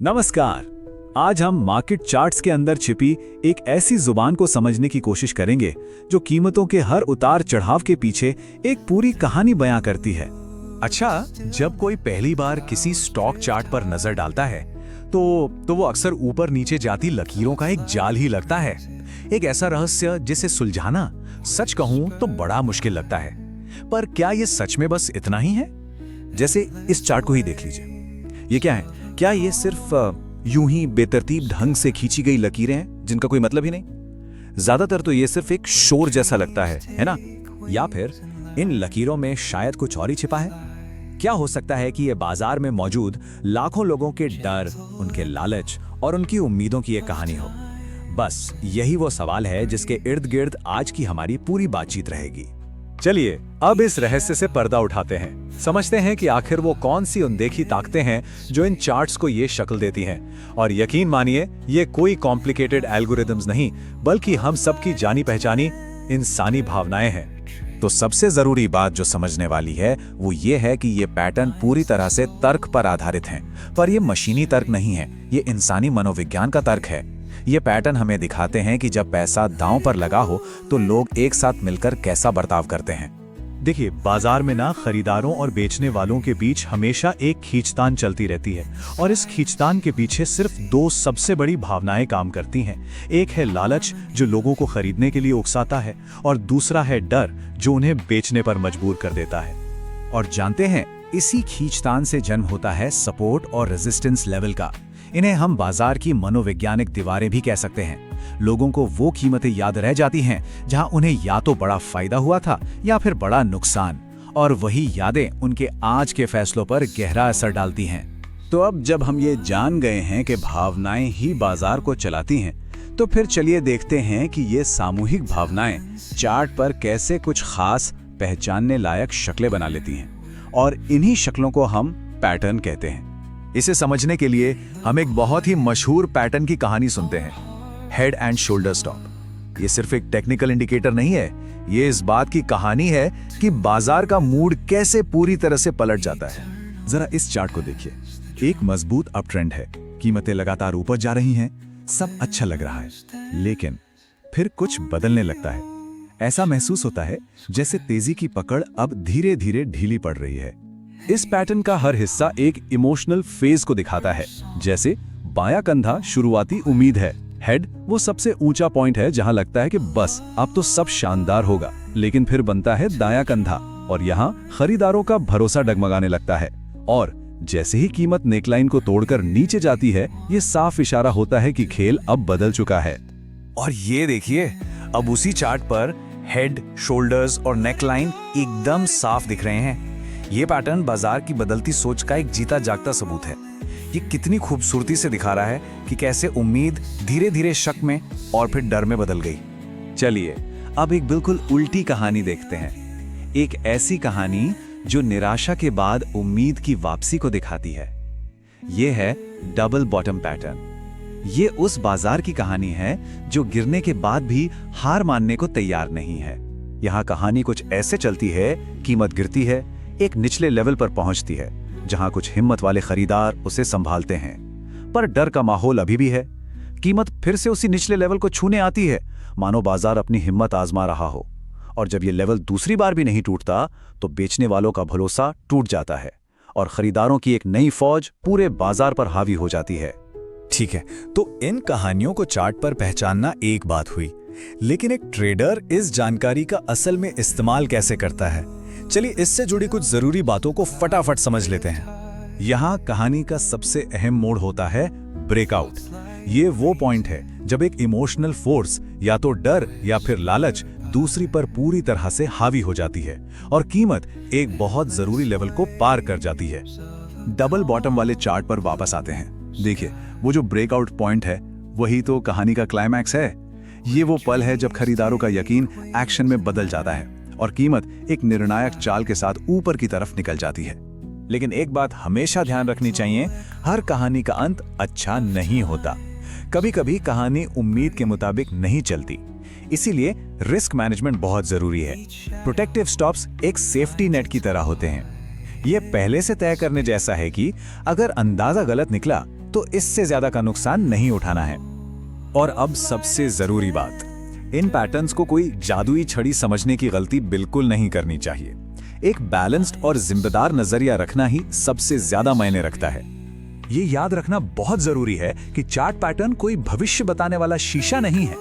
नमस्कार। आज हम मार्केट चार्ट्स के अंदर छिपी एक ऐसी जुबान को समझने की कोशिश करेंगे जो कीमतों के हर उतार चढ़ाव के पीछे एक पूरी कहानी बयां करती है। अच्छा, जब कोई पहली बार किसी स्टॉक चार्ट पर नजर डालता है तो वो अक्सर ऊपर नीचे जाती लकीरों का एक जाल ही लगता है। एक ऐसा रहस्य जिसे सुलझाना सच कहूं तो बड़ा मुश्किल लगता है। पर क्या ये सच में बस इतना ही है? जैसे इस चार्ट को ही देख लीजिए। ये क्या है? क्या ये सिर्फ यूं ही बेतरतीब ढंग से खींची गई लकीरें हैं जिनका कोई मतलब ही नहीं? ज्यादातर तो ये सिर्फ एक शोर जैसा लगता है ना? या फिर इन लकीरों में शायद कुछ और ही छिपा है? क्या हो सकता है कि ये बाजार में मौजूद लाखों लोगों के डर, उनके लालच और उनकी उम्मीदों की एक कहानी हो? बस यही वो सवाल है जिसके इर्द गिर्द आज की हमारी पूरी बातचीत रहेगी। चलिए अब इस रहस्य से पर्दा उठाते हैं, समझते हैं कि आखिर वो कौन सी अनदेखी ताकतें हैं जो इन चार्ट्स को ये शक्ल देती हैं। और यकीन मानिए, ये कोई कॉम्प्लिकेटेड एल्गोरिदम्स नहीं, बल्कि हम सबकी जानी पहचानी इंसानी भावनाएं हैं। तो सबसे जरूरी बात जो समझने वाली है वो ये है कि ये पैटर्न पूरी तरह से तर्क पर आधारित हैं। पर ये मशीनी तर्क नहीं है, ये इंसानी मनोविज्ञान का तर्क है। ये पैटर्न हमें दिखाते हैं कि जब पैसा दांव पर लगा हो तो लोग एक साथ मिलकर कैसा बर्ताव करते हैं। देखिए, बाजार में ना खरीदारों और बेचने वालों के बीच हमेशा एक खींचतान चलती रहती है और इस खींचतान के पीछे सिर्फ दो सबसे बड़ी भावनाएं काम करती हैं। एक है लालच, जो लोगों को खरीदने के लिए उकसाता है, और दूसरा है डर, जो उन्हें बेचने पर मजबूर कर देता है। और जानते हैं, इसी खींचतान से जन्म होता है सपोर्ट और रेजिस्टेंस लेवल का। इन्हें हम बाजार की मनोवैज्ञानिक दीवारें भी कह सकते हैं। लोगों को वो कीमतें याद रह जाती हैं जहां उन्हें या तो बड़ा फायदा हुआ था या फिर बड़ा नुकसान, और वही यादें उनके आज के फैसलों पर गहरा असर डालती हैं। तो अब जब हम ये जान गए हैं कि भावनाएं ही बाजार को चलाती हैं, तो फिर चलिए देखते हैं कि ये सामूहिक भावनाएं चार्ट पर कैसे कुछ खास पहचानने लायक शक्लें बना लेती हैं। और इन्हीं शक्लों को हम पैटर्न कहते हैं। इसे समझने के लिए हम एक बहुत ही मशहूर पैटर्न की कहानी सुनते हैं, हेड एंड शोल्डर स्टॉप। ये सिर्फ एक टेक्निकल इंडिकेटर नहीं है, ये इस बात की कहानी है कि बाजार का मूड कैसे पूरी तरह से पलट जाता है। जरा इस चार्ट को देखिए। एक मजबूत अप ट्रेंड है, कीमतें लगातार ऊपर जा रही हैं, सब अच्छा लग रहा है, लेकिन फिर कुछ बदलने लगता है। ऐसा महसूस होता है जैसे तेजी की पकड़ अब धीरे धीरे ढीली पड़ रही है। इस पैटर्न का हर हिस्सा एक इमोशनल फेज को दिखाता है। जैसे बायां कंधा शुरुआती उम्मीद है, हेड वो सबसे ऊंचा पॉइंट है जहां लगता है कि बस अब तो सब शानदार होगा, लेकिन फिर बनता है दायां कंधा और यहां खरीदारों का भरोसा डगमगाने लगता है। और जैसे ही कीमत नेकलाइन को तोड़कर नीचे जाती है, ये साफ इशारा होता है कि खेल अब बदल चुका है। और ये देखिए, अब उसी चार्ट पर हेड, शोल्डर्स और नेकलाइन एकदम साफ दिख रहे हैं। ये पैटर्न बाजार की बदलती सोच का एक जीता जागता सबूत है। ये कितनी खूबसूरती से दिखा रहा है कि कैसे उम्मीद धीरे धीरे शक में और फिर डर में बदल गई। चलिए अब एक बिल्कुल उल्टी कहानी देखते हैं। एक ऐसी कहानी जो निराशा के बाद उम्मीद की वापसी को दिखाती है। ये है डबल बॉटम पैटर्न। ये उस बाजार की कहानी है जो गिरने के बाद भी हार मानने को तैयार नहीं है। यहाँ कहानी कुछ ऐसे चलती है, कीमत गिरती है, एक निचले लेवल पर पहुंचती है जहां कुछ हिम्मत वाले खरीदार उसे संभालते हैं, पर डर का माहौल अभी भी है। कीमत फिर से उसी निचले लेवल को छूने आती है, मानो बाजार अपनी हिम्मत आजमा रहा हो। और जब ये लेवल दूसरी बार भी नहीं टूटता तो बेचने वालों का भरोसा टूट जाता है और खरीदारों की एक नई फौज पूरे बाजार पर हावी हो जाती है। ठीक है, तो इन कहानियों को चार्ट पर पहचानना एक बात हुई, लेकिन एक ट्रेडर इस जानकारी का असल में इस्तेमाल कैसे करता है? चलिए इससे जुड़ी कुछ जरूरी बातों को फटाफट समझ लेते हैं। यहाँ कहानी का सबसे अहम मोड़ होता है ब्रेकआउट। ये वो पॉइंट है जब एक इमोशनल फोर्स, या तो डर या फिर लालच, दूसरी पर पूरी तरह से हावी हो जाती है और कीमत एक बहुत जरूरी लेवल को पार कर जाती है। डबल बॉटम वाले चार्ट पर वापस आते हैं। देखिए, वो जो ब्रेकआउट पॉइंट है वही तो कहानी का क्लाइमैक्स है। ये वो पल है जब खरीदारों का यकीन एक्शन में बदल जाता है और कीमत एक निर्णायक चाल के साथ ऊपर की तरफ निकल जाती है। लेकिन एक बात हमेशा ध्यान रखनी चाहिए, हर कहानी का अंत अच्छा नहीं होता। कभी कभी कहानी उम्मीद के मुताबिक नहीं चलती, इसीलिए रिस्क मैनेजमेंट बहुत जरूरी है। प्रोटेक्टिव स्टॉप्स एक सेफ्टी नेट की तरह होते हैं। ये पहले से तय करने जैसा है कि अगर अंदाजा गलत निकला तो इससे ज्यादा का नुकसान नहीं उठाना है। और अब सबसे जरूरी बात, इन पैटर्न्स को कोई जादुई छड़ी समझने की गलती बिल्कुल नहीं करनी चाहिए। एक बैलेंस्ड और जिम्मेदार नजरिया रखना ही सबसे ज्यादा मायने रखता है। ये याद रखना बहुत जरूरी है कि चार्ट पैटर्न कोई भविष्य बताने वाला शीशा नहीं है।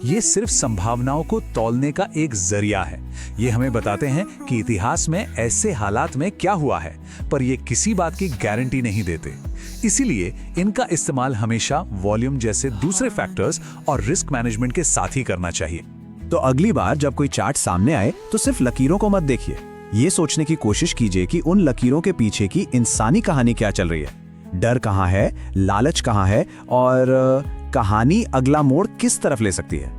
ये सिर्फ संभावनाओं को तौलने का एक जरिया है। ये हमें बताते हैं कि इतिहास में ऐसे हालात में क्या हुआ है, पर ये किसी बात की गारंटी नहीं देते। इसीलिए इनका इस्तेमाल हमेशा वॉल्यूम जैसे दूसरे फैक्टर्स और रिस्क मैनेजमेंट के साथ ही करना चाहिए। तो अगली बार जब कोई चार्ट सामने आए तो सिर्फ लकीरों को मत देखिए, ये सोचने की कोशिश कीजिए कि उन लकीरों के पीछे की इंसानी कहानी क्या चल रही है। डर कहाँ है, लालच कहाँ है और कहानी अगला मोड़ किस तरफ ले सकती है।